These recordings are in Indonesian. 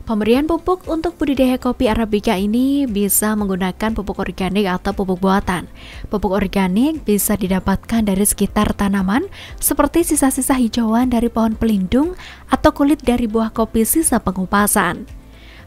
Pemberian pupuk untuk budidaya kopi Arabica ini bisa menggunakan pupuk organik atau pupuk buatan. Pupuk organik bisa didapatkan dari sekitar tanaman seperti sisa-sisa hijauan dari pohon pelindung atau kulit dari buah kopi sisa pengupasan.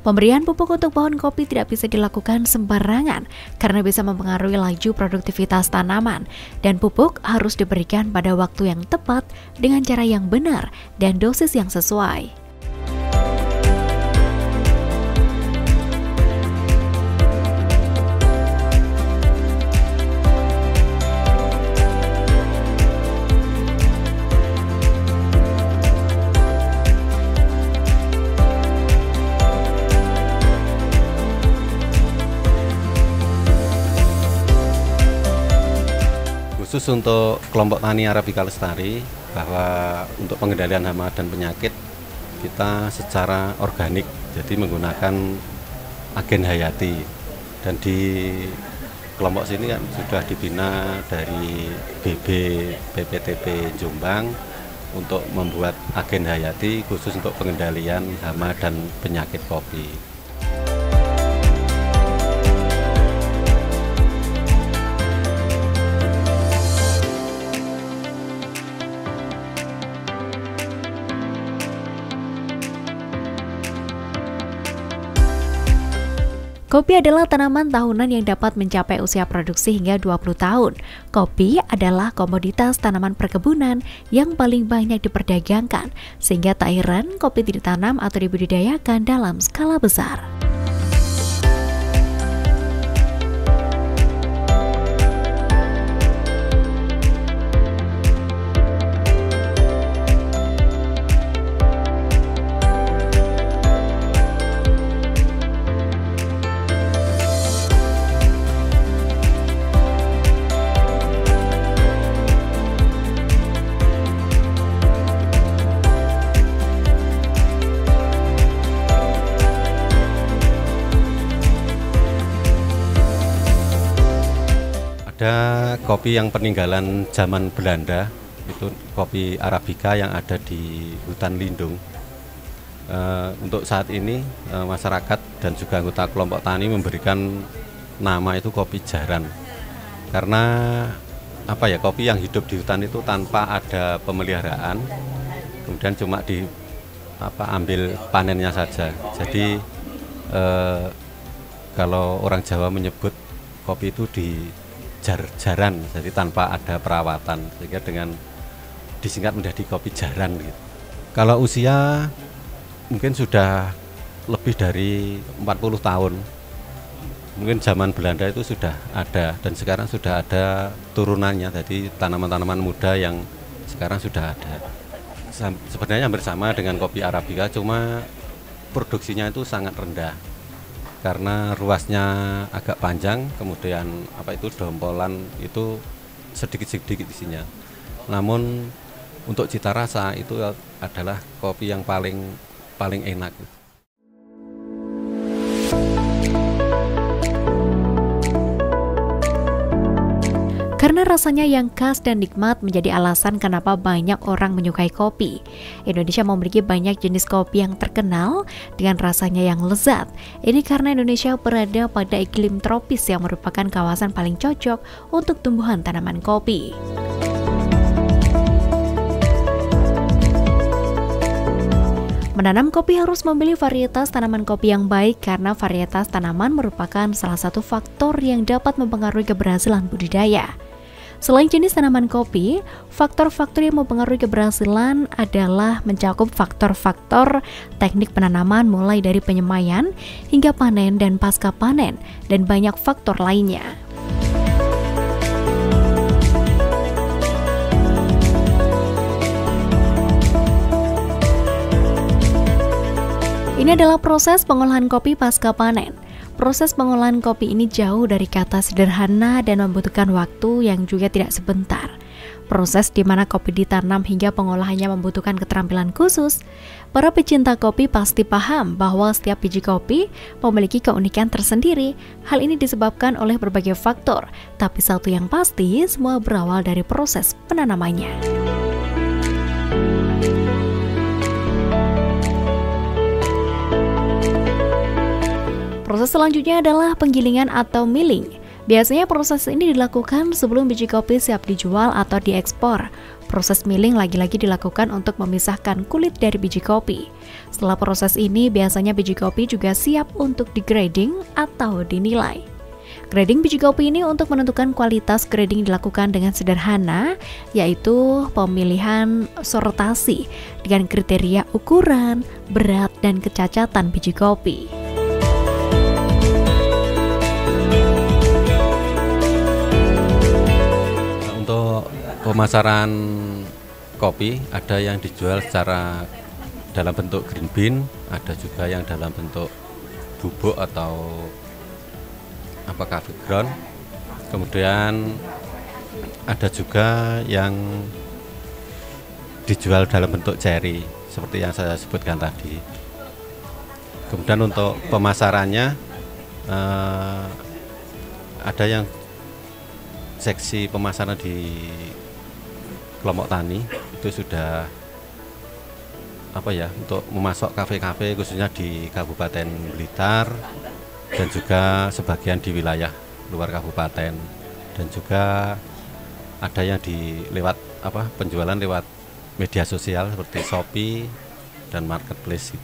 Pemberian pupuk untuk pohon kopi tidak bisa dilakukan sembarangan karena bisa mempengaruhi laju produktivitas tanaman, dan pupuk harus diberikan pada waktu yang tepat dengan cara yang benar dan dosis yang sesuai. Khusus untuk kelompok tani Arabica Lestari, bahwa untuk pengendalian hama dan penyakit kita secara organik, jadi menggunakan agen hayati, dan di kelompok sini kan sudah dibina dari BPTP Jombang untuk membuat agen hayati khusus untuk pengendalian hama dan penyakit kopi. Kopi adalah tanaman tahunan yang dapat mencapai usia produksi hingga 20 tahun. Kopi adalah komoditas tanaman perkebunan yang paling banyak diperdagangkan, sehingga tak heran kopi ditanam atau dibudidayakan dalam skala besar. Ada kopi yang peninggalan zaman Belanda, itu kopi Arabica yang ada di hutan lindung. Untuk saat ini masyarakat dan juga anggota kelompok tani memberikan nama itu kopi jaran, karena kopi yang hidup di hutan itu tanpa ada pemeliharaan, kemudian cuma ambil panennya saja. Jadi kalau orang Jawa menyebut kopi itu jaran, jadi tanpa ada perawatan, sehingga dengan disingkat menjadi kopi jaran gitu. Kalau usia mungkin sudah lebih dari 40 tahun. Mungkin zaman Belanda itu sudah ada, dan sekarang sudah ada turunannya, jadi tanaman-tanaman muda yang sekarang sudah ada. Sebenarnya hampir sama dengan kopi Arabica, cuma produksinya itu sangat rendah karena ruasnya agak panjang, kemudian dompolan itu sedikit-sedikit isinya. Namun untuk cita rasa itu adalah kopi yang paling enak. Karena rasanya yang khas dan nikmat menjadi alasan kenapa banyak orang menyukai kopi. Indonesia memiliki banyak jenis kopi yang terkenal dengan rasanya yang lezat. Ini karena Indonesia berada pada iklim tropis yang merupakan kawasan paling cocok untuk tumbuhan tanaman kopi. Menanam kopi harus memilih varietas tanaman kopi yang baik karena varietas tanaman merupakan salah satu faktor yang dapat mempengaruhi keberhasilan budidaya. Selain jenis tanaman kopi, faktor-faktor yang mempengaruhi keberhasilan adalah mencakup faktor-faktor teknik penanaman mulai dari penyemaian hingga panen dan pasca panen, dan banyak faktor lainnya. Ini adalah proses pengolahan kopi pasca panen. Proses pengolahan kopi ini jauh dari kata sederhana dan membutuhkan waktu yang juga tidak sebentar. Proses di mana kopi ditanam hingga pengolahannya membutuhkan keterampilan khusus. Para pecinta kopi pasti paham bahwa setiap biji kopi memiliki keunikan tersendiri. Hal ini disebabkan oleh berbagai faktor, tapi satu yang pasti, semua berawal dari proses penanamannya. Proses selanjutnya adalah penggilingan atau milling. Biasanya proses ini dilakukan sebelum biji kopi siap dijual atau diekspor. Proses milling lagi-lagi dilakukan untuk memisahkan kulit dari biji kopi. Setelah proses ini, biasanya biji kopi juga siap untuk digrading atau dinilai. Grading biji kopi ini untuk menentukan kualitas grading dilakukan dengan sederhana, yaitu pemilihan sortasi dengan kriteria ukuran, berat, dan kecacatan biji kopi. Untuk pemasaran kopi, ada yang dijual secara dalam bentuk green bean, ada juga yang dalam bentuk bubuk atau coffee ground. Kemudian ada juga yang dijual dalam bentuk cherry seperti yang saya sebutkan tadi. Kemudian untuk pemasarannya ada yang seksi pemasaran di kelompok tani itu sudah untuk memasok kafe-kafe khususnya di Kabupaten Blitar dan juga sebagian di wilayah luar kabupaten, dan juga ada yang penjualan lewat media sosial seperti Shopee dan Marketplace.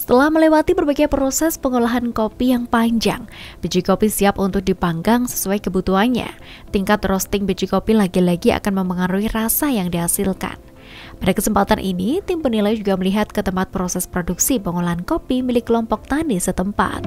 Setelah melewati berbagai proses pengolahan kopi yang panjang, biji kopi siap untuk dipanggang sesuai kebutuhannya. Tingkat roasting biji kopi lagi-lagi akan memengaruhi rasa yang dihasilkan. Pada kesempatan ini, tim penilai juga melihat ke tempat proses produksi pengolahan kopi milik kelompok tani setempat.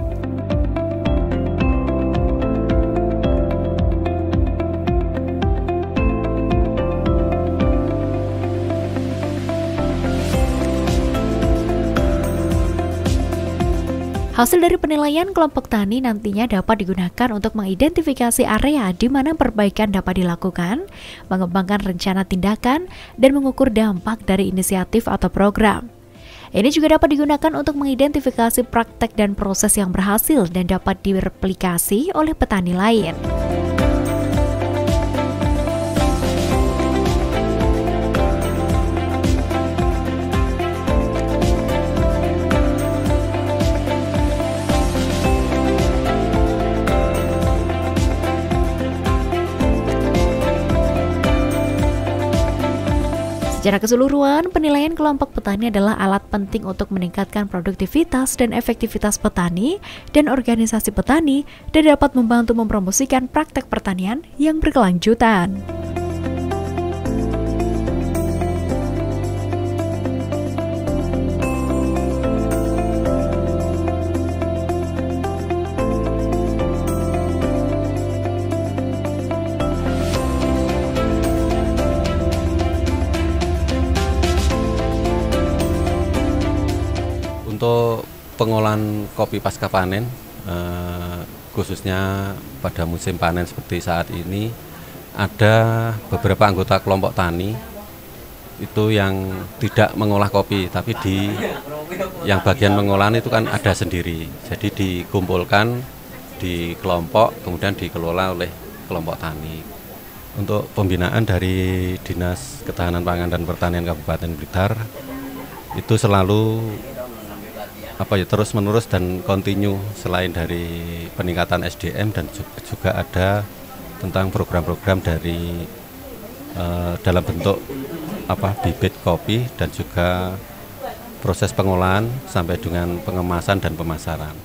Hasil dari penilaian kelompok tani nantinya dapat digunakan untuk mengidentifikasi area di mana perbaikan dapat dilakukan, mengembangkan rencana tindakan, dan mengukur dampak dari inisiatif atau program. Ini juga dapat digunakan untuk mengidentifikasi praktek dan proses yang berhasil dan dapat direplikasi oleh petani lain. Secara keseluruhan, penilaian kelompok petani adalah alat penting untuk meningkatkan produktivitas dan efektivitas petani dan organisasi petani dan dapat membantu mempromosikan praktek pertanian yang berkelanjutan. Untuk pengolahan kopi pasca panen, khususnya pada musim panen seperti saat ini, ada beberapa anggota kelompok tani itu yang tidak mengolah kopi, tapi yang bagian mengolahan itu kan ada sendiri. Jadi dikumpulkan di kelompok, kemudian dikelola oleh kelompok tani. Untuk pembinaan dari Dinas Ketahanan Pangan dan Pertanian Kabupaten Blitar itu selalu terus menerus dan kontinu, selain dari peningkatan SDM dan juga ada tentang program-program dari dalam bentuk bibit kopi dan juga proses pengolahan sampai dengan pengemasan dan pemasaran.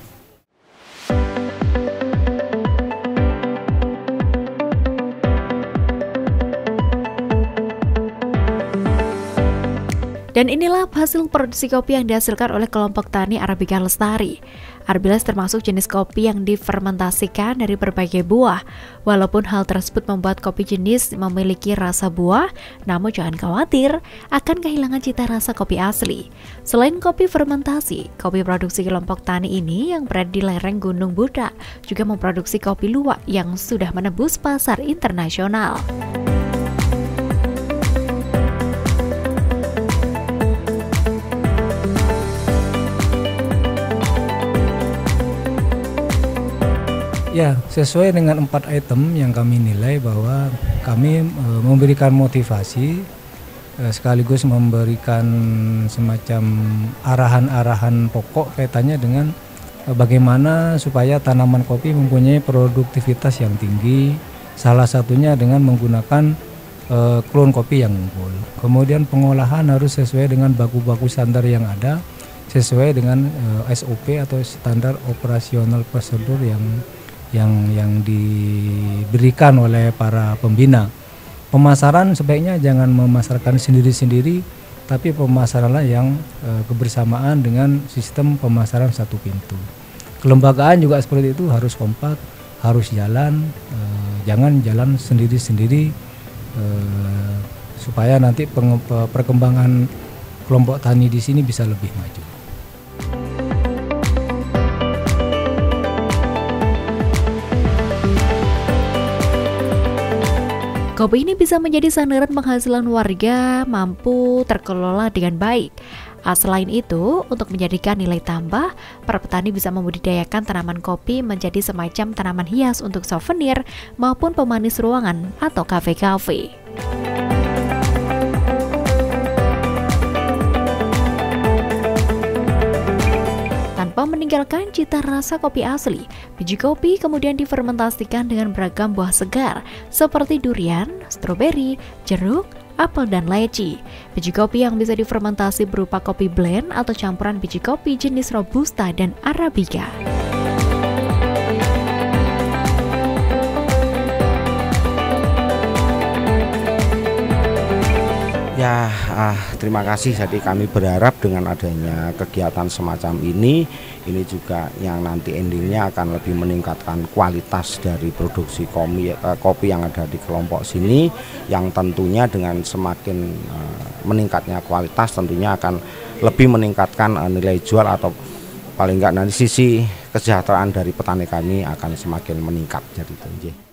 Dan inilah hasil produksi kopi yang dihasilkan oleh kelompok tani Arabica Lestari. Arbelas termasuk jenis kopi yang difermentasikan dari berbagai buah. Walaupun hal tersebut membuat kopi jenis memiliki rasa buah, namun jangan khawatir akan kehilangan cita rasa kopi asli. Selain kopi fermentasi, kopi produksi kelompok tani ini yang berada di lereng Gunung Budak juga memproduksi kopi luwak yang sudah menembus pasar internasional. Ya, sesuai dengan 4 item yang kami nilai bahwa kami memberikan motivasi sekaligus memberikan semacam arahan-arahan pokok kaitannya dengan bagaimana supaya tanaman kopi mempunyai produktivitas yang tinggi, salah satunya dengan menggunakan klon kopi yang unggul. Kemudian pengolahan harus sesuai dengan baku-baku standar yang ada, sesuai dengan SOP atau standar operasional prosedur yang diberikan oleh para pembina. Pemasaran sebaiknya jangan memasarkan sendiri-sendiri, tapi pemasaranlah yang kebersamaan dengan sistem pemasaran satu pintu. Kelembagaan juga seperti itu, harus kompak, harus jalan, jangan jalan sendiri-sendiri, supaya nanti perkembangan kelompok tani di sini bisa lebih maju. Kopi ini bisa menjadi sandaran penghasilan warga, mampu terkelola dengan baik. Selain itu, untuk menjadikan nilai tambah, para petani bisa membudidayakan tanaman kopi menjadi semacam tanaman hias untuk souvenir maupun pemanis ruangan atau kafe-kafe. Tanpa meninggalkan cita rasa kopi asli, biji kopi kemudian difermentasikan dengan beragam buah segar seperti durian, stroberi, jeruk, apel, dan leci. Biji kopi yang bisa difermentasi berupa kopi blend atau campuran biji kopi jenis Robusta dan Arabica. Ya, terima kasih. Jadi kami berharap dengan adanya kegiatan semacam ini juga yang nanti endingnya akan lebih meningkatkan kualitas dari produksi kopi yang ada di kelompok sini, yang tentunya dengan semakin meningkatnya kualitas tentunya akan lebih meningkatkan nilai jual atau paling enggak nanti sisi kesejahteraan dari petani kami akan semakin meningkat. Jadi itu.